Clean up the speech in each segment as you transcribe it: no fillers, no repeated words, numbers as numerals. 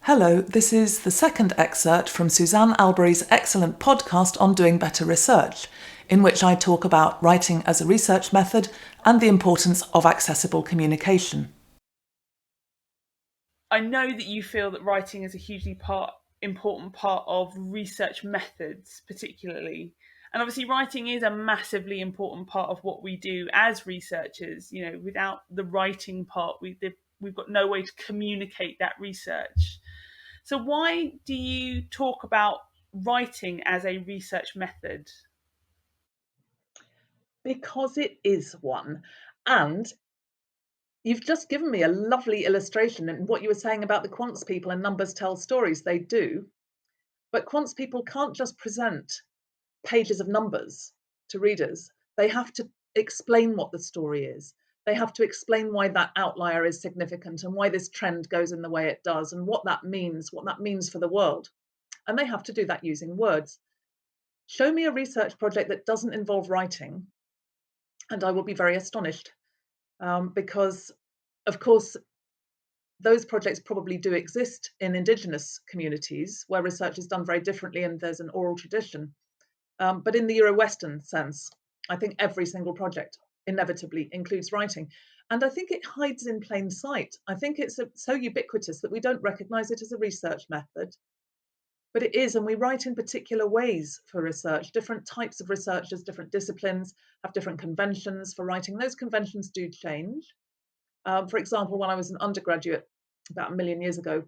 Hello, this is the second excerpt from Suzanne Albary's excellent podcast on doing better research, in which I talk about writing as a research method and the importance of accessible communication. I know that you feel that writing is a hugely important part of research methods, particularly. And obviously, writing is a massively important part of what we do as researchers. You know, without the writing part, we've got no way to communicate that research. So, why do you talk about writing as a research method? Because it is one. And you've just given me a lovely illustration in what you were saying about the quants people and numbers tell stories. They do. But quants people can't just present pages of numbers to readers. They have to explain what the story is. They have to explain why that outlier is significant and why this trend goes in the way it does and what that means for the world. And they have to do that using words. Show me a research project that doesn't involve writing, and I will be very astonished. Because, of course, those projects probably do exist in Indigenous communities where research is done very differently and there's an oral tradition. But in the Euro-Western sense, I think every single project inevitably includes writing. And I think it hides in plain sight. I think it's so ubiquitous that we don't recognize it as a research method. But it is, and we write in particular ways for research. Different types of researchers, different disciplines have different conventions for writing. Those conventions do change. For example, when I was an undergraduate about a million years ago,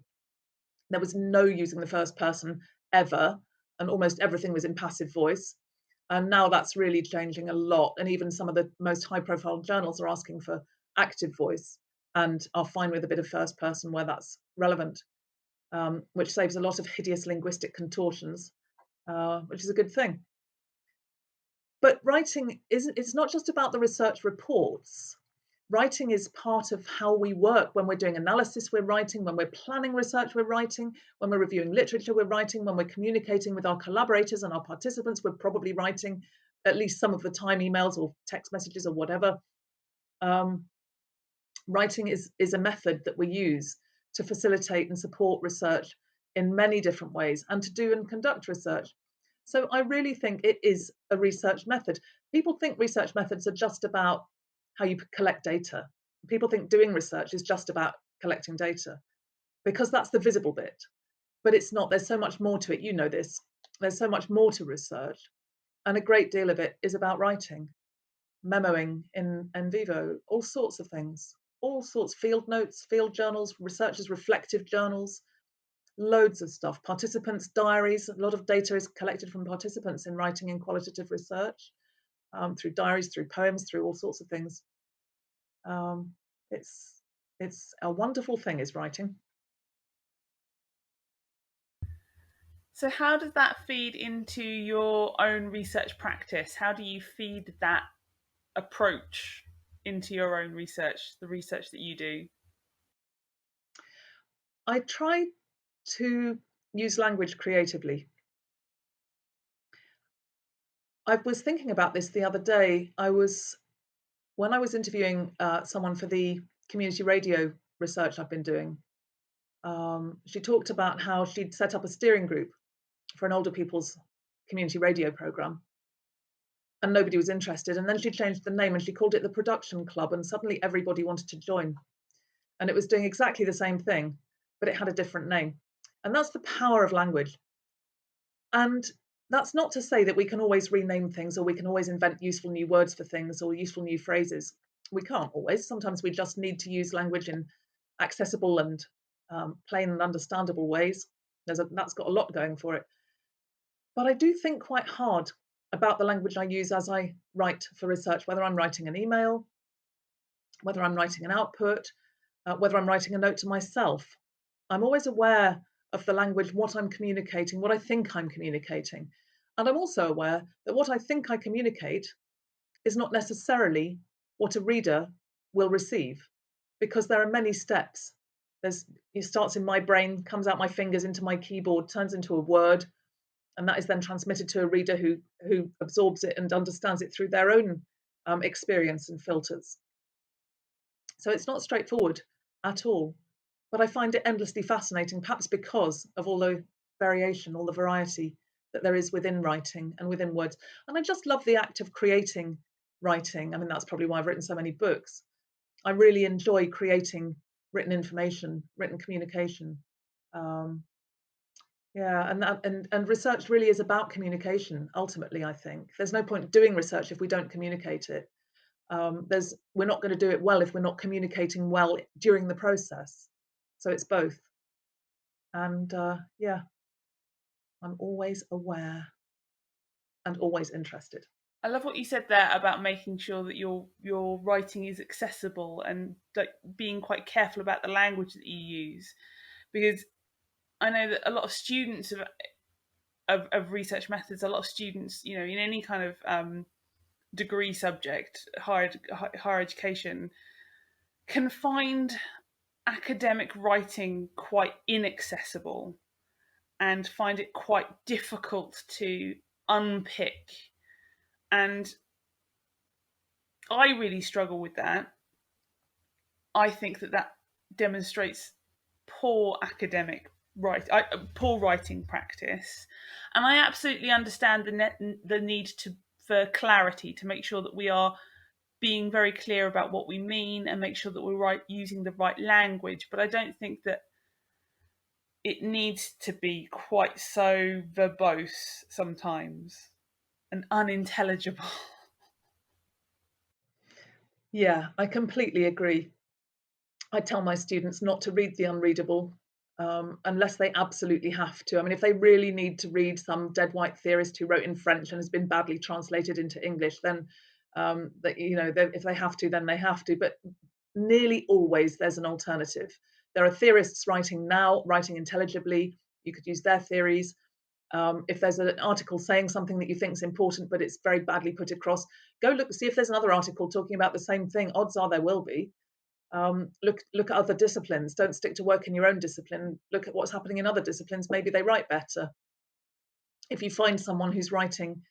there was no using the first person ever, and almost everything was in passive voice. And now that's really changing a lot. And even some of the most high profile journals are asking for active voice and are fine with a bit of first person where that's relevant, which saves a lot of hideous linguistic contortions, which is a good thing. But writing it's not just about the research reports. Writing is part of how we work. When we're doing analysis, we're writing. When we're planning research, we're writing. When we're reviewing literature, we're writing. When we're communicating with our collaborators and our participants, we're probably writing at least some of the time, emails or text messages or whatever. Writing is a method that we use to facilitate and support research in many different ways and to do and conduct research. So I really think it is a research method. People think research methods are just about how you collect data. People think doing research is just about collecting data because that's the visible bit. But it's not. There's so much more to it. You know this. There's so much more to research. And a great deal of it is about writing, memoing in vivo, all sorts of things, all sorts, field notes, field journals, researchers' reflective journals, loads of stuff, participants' diaries. A lot of data is collected from participants in writing in qualitative research, through diaries, through poems, through all sorts of things. Um, it's a wonderful thing, is writing. So, how does that feed into your own research practice? How do you feed that approach into your own research, the research that you do? I try to use language creatively. I was thinking about this the other day. When I was interviewing someone for the community radio research I've been doing, she talked about how she'd set up a steering group for an older people's community radio program, and nobody was interested. And then she changed the name and she called it the Production Club, and suddenly everybody wanted to join. And it was doing exactly the same thing, but it had a different name. And that's the power of language. And that's not to say that we can always rename things or we can always invent useful new words for things or useful new phrases. We can't always. Sometimes we just need to use language in accessible and plain and understandable ways. That's got a lot going for it. But I do think quite hard about the language I use as I write for research, whether I'm writing an email, whether I'm writing an output, whether I'm writing a note to myself. I'm always aware of the language, what I'm communicating, what I think I'm communicating. And I'm also aware that what I think I communicate is not necessarily what a reader will receive, because there are many steps. It starts in my brain, comes out my fingers into my keyboard, turns into a word, and that is then transmitted to a reader who absorbs it and understands it through their own experience and filters. So it's not straightforward at all. but I find it endlessly fascinating, perhaps because of all the variation, all the variety that there is within writing and within words. And I just love the act of creating writing. I mean, that's probably why I've written so many books. I really enjoy creating written information, written communication. Um, yeah, and research really is about communication. Ultimately, I think there's no point doing research if we don't communicate it. We're not going to do it well if we're not communicating well during the process. So it's both. And yeah, I'm always aware and always interested. I love what you said there about making sure that your writing is accessible and like being quite careful about the language that you use, because I know that a lot of students of research methods, a lot of students, you know, in any kind of degree subject, higher education, can find academic writing quite inaccessible and find it quite difficult to unpick. And I really struggle with that. I think that demonstrates poor academic poor writing practice, and I absolutely understand the need for clarity to make sure that we are being very clear about what we mean and make sure that we're using the right language. But I don't think that it needs to be quite so verbose sometimes and unintelligible. Yeah, I completely agree. I tell my students not to read the unreadable unless they absolutely have to. I mean, if they really need to read some dead white theorist who wrote in French and has been badly translated into English, then that if they have to, then they have to. But nearly always there's an alternative. There are theorists writing now, writing intelligibly. You could use their theories. If there's an article saying something that you think is important, but it's very badly put across, go look, see if there's another article talking about the same thing. Odds are there will be. Look at other disciplines. Don't stick to work in your own discipline. Look at what's happening in other disciplines. Maybe they write better. If you find someone whose writing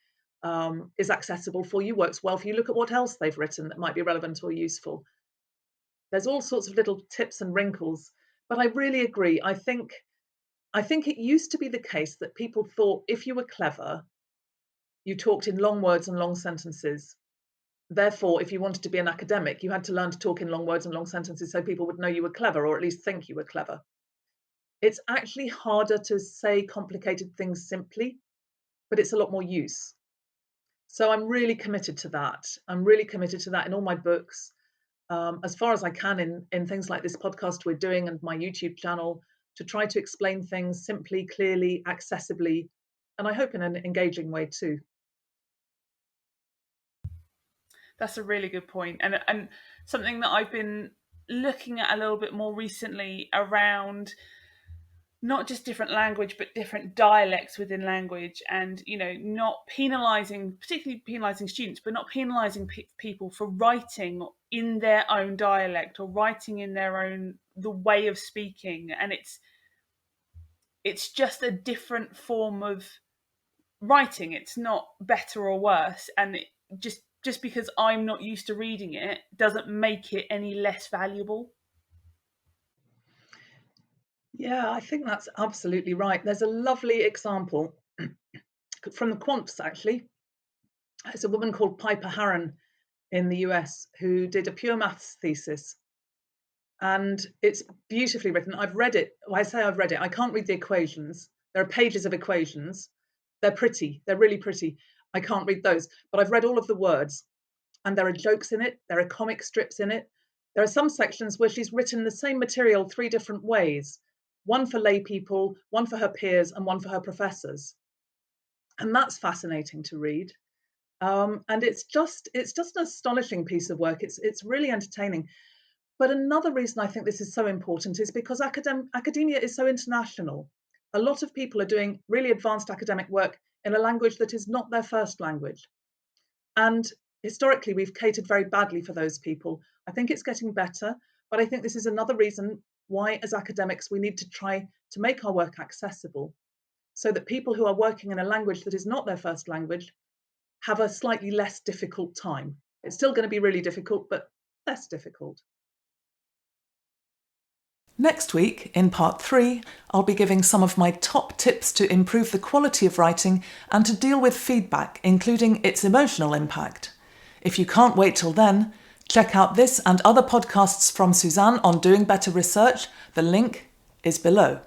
is accessible for you, works well for you, look at what else they've written that might be relevant or useful. There's all sorts of little tips and wrinkles, but I really agree. I think it used to be the case that people thought if you were clever, you talked in long words and long sentences. Therefore, if you wanted to be an academic, you had to learn to talk in long words and long sentences so people would know you were clever, or at least think you were clever. It's actually harder to say complicated things simply, but it's a lot more use. So I'm really committed to that. I'm really committed to that in all my books, as far as I can in things like this podcast we're doing and my YouTube channel, to try to explain things simply, clearly, accessibly, and I hope in an engaging way too. That's a really good point, and something that I've been looking at a little bit more recently around not just different language but different dialects within language, and not particularly penalizing students, but not penalizing people for writing in their own dialect or writing in their own the way of speaking. And it's just a different form of writing. It's not better or worse, and just because I'm not used to reading it doesn't make it any less valuable. Yeah, I think that's absolutely right. There's a lovely example from the quants, actually. It's a woman called Piper Harron in the US who did a pure maths thesis. And it's beautifully written. I've read it. Well, I say I've read it. I can't read the equations. There are pages of equations. They're pretty. They're really pretty. I can't read those. But I've read all of the words. And there are jokes in it. There are comic strips in it. There are some sections where she's written the same material 3 different ways. One for lay people, one for her peers, and one for her professors. And that's fascinating to read. And it's just an astonishing piece of work. It's really entertaining. But another reason I think this is so important is because academia is so international. A lot of people are doing really advanced academic work in a language that is not their first language. And historically, we've catered very badly for those people. I think it's getting better, but I think this is another reason why, as academics, we need to try to make our work accessible so that people who are working in a language that is not their first language have a slightly less difficult time. It's still going to be really difficult, but less difficult. Next week, in part 3, I'll be giving some of my top tips to improve the quality of writing and to deal with feedback, including its emotional impact. If you can't wait till then, check out this and other podcasts from Suzanne on doing better research. The link is below.